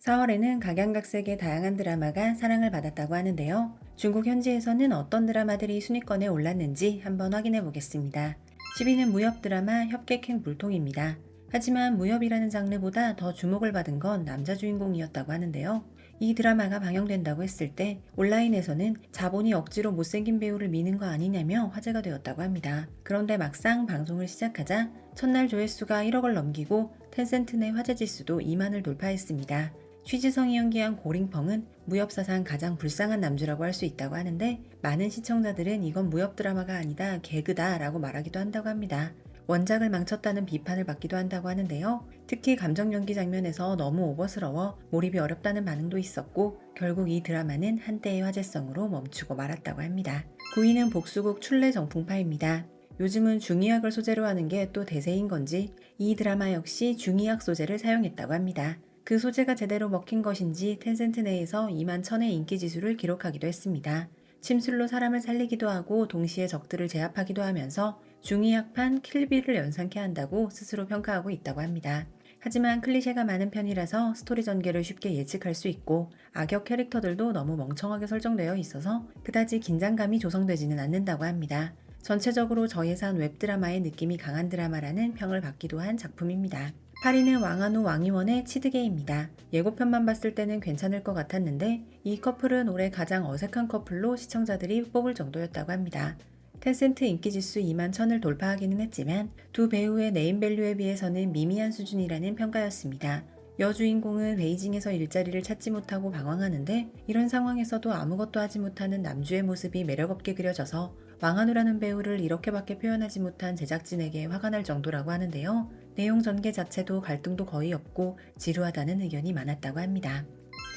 4월에는 각양각색의 다양한 드라마가 사랑을 받았다고 하는데요. 중국 현지에서는 어떤 드라마들이 순위권에 올랐는지 한번 확인해 보겠습니다. 10위는 무협 드라마 협객행 불통입니다. 하지만 무협이라는 장르보다 더 주목을 받은 건 남자 주인공이었다고 하는데요. 이 드라마가 방영된다고 했을 때 온라인에서는 자본이 억지로 못생긴 배우를 미는 거 아니냐며 화제가 되었다고 합니다. 그런데 막상 방송을 시작하자 첫날 조회수가 1억을 넘기고 텐센트 내 화제 지수도 2만을 돌파했습니다. 취지성이 연기한 고링펑은 무협사상 가장 불쌍한 남주라고 할 수 있다고 하는데 많은 시청자들은 이건 무협 드라마가 아니다 개그다 라고 말하기도 한다고 합니다. 원작을 망쳤다는 비판을 받기도 한다고 하는데요. 특히 감정 연기 장면에서 너무 오버스러워 몰입이 어렵다는 반응도 있었고 결국 이 드라마는 한때의 화제성으로 멈추고 말았다고 합니다. 9위는 복수국 출래 정풍파입니다. 요즘은 중의학을 소재로 하는 게 또 대세인 건지 이 드라마 역시 중의학 소재를 사용했다고 합니다. 그 소재가 제대로 먹힌 것인지 텐센트 내에서 2만 1000의 인기 지수를 기록하기도 했습니다. 침술로 사람을 살리기도 하고 동시에 적들을 제압하기도 하면서 중의학판 킬빌을 연상케 한다고 스스로 평가하고 있다고 합니다. 하지만 클리셰가 많은 편이라서 스토리 전개를 쉽게 예측할 수 있고 악역 캐릭터들도 너무 멍청하게 설정되어 있어서 그다지 긴장감이 조성되지는 않는다고 합니다. 전체적으로 저예산 웹드라마의 느낌이 강한 드라마라는 평을 받기도 한 작품입니다. 8위는 왕한우 왕이원의 치드게입니다. 예고편만 봤을 때는 괜찮을 것 같았는데 이 커플은 올해 가장 어색한 커플로 시청자들이 뽑을 정도였다고 합니다. 텐센트 인기지수 2만 1000을 돌파하기는 했지만 두 배우의 네임밸류에 비해서는 미미한 수준이라는 평가였습니다. 여주인공은 베이징에서 일자리를 찾지 못하고 방황하는데 이런 상황에서도 아무것도 하지 못하는 남주의 모습이 매력없게 그려져서 왕한우라는 배우를 이렇게밖에 표현하지 못한 제작진에게 화가 날 정도라고 하는데요. 내용 전개 자체도 갈등도 거의 없고 지루하다는 의견이 많았다고 합니다.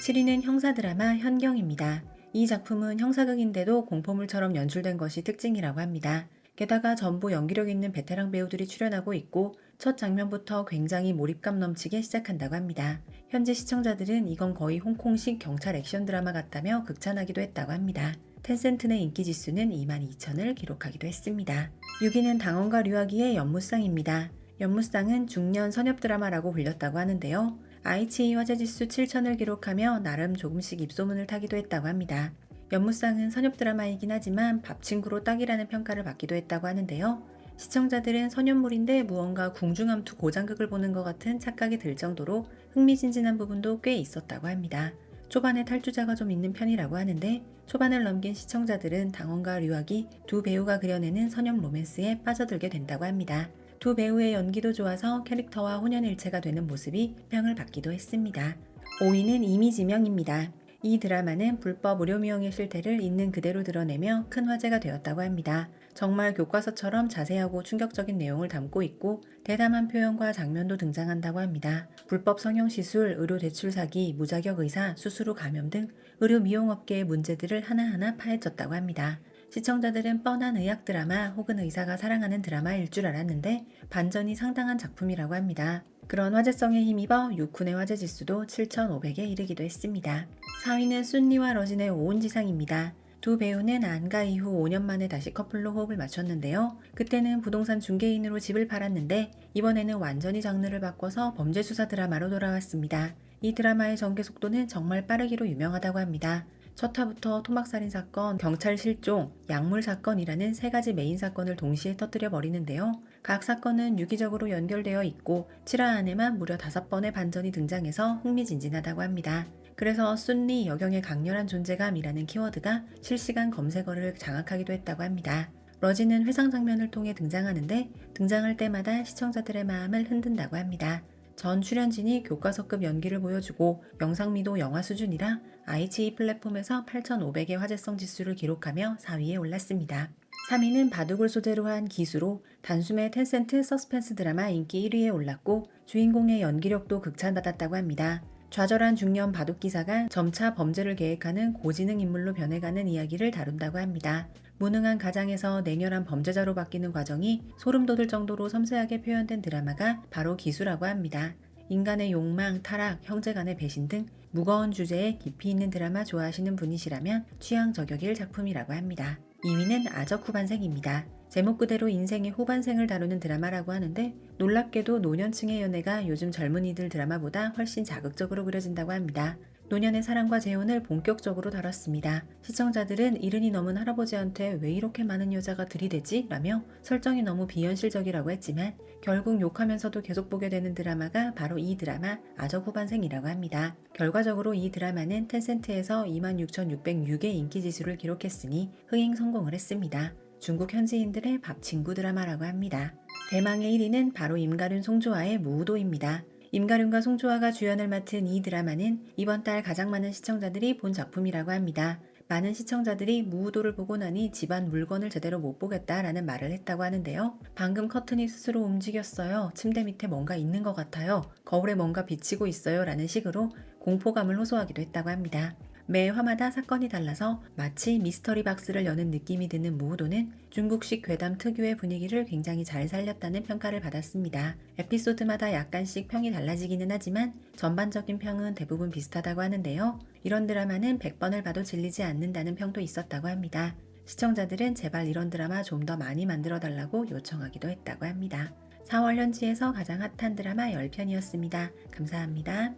7위는 형사 드라마 현경입니다. 이 작품은 형사극인데도 공포물처럼 연출된 것이 특징이라고 합니다. 게다가 전부 연기력 있는 베테랑 배우들이 출연하고 있고 첫 장면부터 굉장히 몰입감 넘치게 시작한다고 합니다. 현재 시청자들은 이건 거의 홍콩식 경찰 액션 드라마 같다며 극찬하기도 했다고 합니다. 텐센트 내 인기 지수는 22,000을 기록하기도 했습니다. 6위는 당원과 류아기의 연무쌍입니다. 연무쌍은 중년 선협 드라마라고 불렸다고 하는데요. 아이치이 화제지수 7,000을 기록하며 나름 조금씩 입소문을 타기도 했다고 합니다. 연무쌍은 선협 드라마이긴 하지만 밥친구로 딱이라는 평가를 받기도 했다고 하는데요. 시청자들은 선협물인데 무언가 궁중암투 고장극을 보는 것 같은 착각이 들 정도로 흥미진진한 부분도 꽤 있었다고 합니다. 초반에 탈주자가 좀 있는 편이라고 하는데 초반을 넘긴 시청자들은 당원과 류학이 두 배우가 그려내는 선협 로맨스에 빠져들게 된다고 합니다. 두 배우의 연기도 좋아서 캐릭터와 혼연일체가 되는 모습이 평을 받기도 했습니다. 5위는 이미지명입니다. 이 드라마는 불법 의료미용의 실태를 있는 그대로 드러내며 큰 화제가 되었다고 합니다. 정말 교과서처럼 자세하고 충격적인 내용을 담고 있고 대담한 표현과 장면도 등장한다고 합니다. 불법 성형시술, 의료대출 사기, 무자격 의사, 수술 후 감염 등 의료미용업계의 문제들을 하나하나 파헤쳤다고 합니다. 시청자들은 뻔한 의학 드라마 혹은 의사가 사랑하는 드라마일 줄 알았는데 반전이 상당한 작품이라고 합니다. 그런 화제성에 힘입어 유쿤의 화제 지수도 7,500에 이르기도 했습니다. 4위는 순리와 러진의 오은지상입니다. 두 배우는 안가 이후 5년 만에 다시 커플로 호흡을 맞췄는데요. 그때는 부동산 중개인으로 집을 팔았는데 이번에는 완전히 장르를 바꿔서 범죄 수사 드라마로 돌아왔습니다. 이 드라마의 전개 속도는 정말 빠르기로 유명하다고 합니다. 첫 화부터 토막살인 사건, 경찰 실종, 약물 사건이라는 세 가지 메인 사건을 동시에 터뜨려 버리는데요. 각 사건은 유기적으로 연결되어 있고 7화 안에만 무려 5번의 반전이 등장해서 흥미진진하다고 합니다. 그래서 순리, 여경의 강렬한 존재감이라는 키워드가 실시간 검색어를 장악하기도 했다고 합니다. 러지는 회상 장면을 통해 등장하는데 등장할 때마다 시청자들의 마음을 흔든다고 합니다. 전 출연진이 교과서급 연기를 보여주고 영상미도 영화 수준이라 아이치이 플랫폼에서 8,500의 화제성 지수를 기록하며 4위에 올랐습니다. 3위는 바둑을 소재로 한 기수로 단숨에 텐센트 서스펜스 드라마 인기 1위에 올랐고 주인공의 연기력도 극찬받았다고 합니다. 좌절한 중년 바둑 기사가 점차 범죄를 계획하는 고지능 인물로 변해가는 이야기를 다룬다고 합니다. 무능한 가장에서 냉혈한 범죄자로 바뀌는 과정이 소름 돋을 정도로 섬세하게 표현된 드라마가 바로 기수라고 합니다. 인간의 욕망, 타락, 형제 간의 배신 등 무거운 주제에 깊이 있는 드라마 좋아하시는 분이시라면 취향 저격일 작품이라고 합니다. 2위는 아적 후반생입니다. 제목 그대로 인생의 후반생을 다루는 드라마라고 하는데 놀랍게도 노년층의 연애가 요즘 젊은이들 드라마보다 훨씬 자극적으로 그려진다고 합니다. 노년의 사랑과 재혼을 본격적으로 다뤘습니다. 시청자들은 이른이 넘은 할아버지한테 왜 이렇게 많은 여자가 들이대지? 라며 설정이 너무 비현실적이라고 했지만 결국 욕하면서도 계속 보게 되는 드라마가 바로 이 드라마 아적 후반생이라고 합니다. 결과적으로 이 드라마는 텐센트에서 26,606의 인기 지수를 기록했으니 흥행 성공을 했습니다. 중국 현지인들의 밥 친구 드라마라고 합니다. 대망의 1위는 바로 임가륜 송조아의 무우도입니다. 임가륜과 송조아가 주연을 맡은 이 드라마는 이번 달 가장 많은 시청자들이 본 작품이라고 합니다. 많은 시청자들이 무우도를 보고 나니 집안 물건을 제대로 못 보겠다라는 말을 했다고 하는데요. 방금 커튼이 스스로 움직였어요. 침대 밑에 뭔가 있는 것 같아요. 거울에 뭔가 비치고 있어요. 라는 식으로 공포감을 호소하기도 했다고 합니다. 매 화마다 사건이 달라서 마치 미스터리 박스를 여는 느낌이 드는 무우도는 중국식 괴담 특유의 분위기를 굉장히 잘 살렸다는 평가를 받았습니다. 에피소드마다 약간씩 평이 달라지기는 하지만 전반적인 평은 대부분 비슷하다고 하는데요. 이런 드라마는 100번을 봐도 질리지 않는다는 평도 있었다고 합니다. 시청자들은 제발 이런 드라마 좀 더 많이 만들어 달라고 요청하기도 했다고 합니다. 4월 현지에서 가장 핫한 드라마 10편이었습니다. 감사합니다.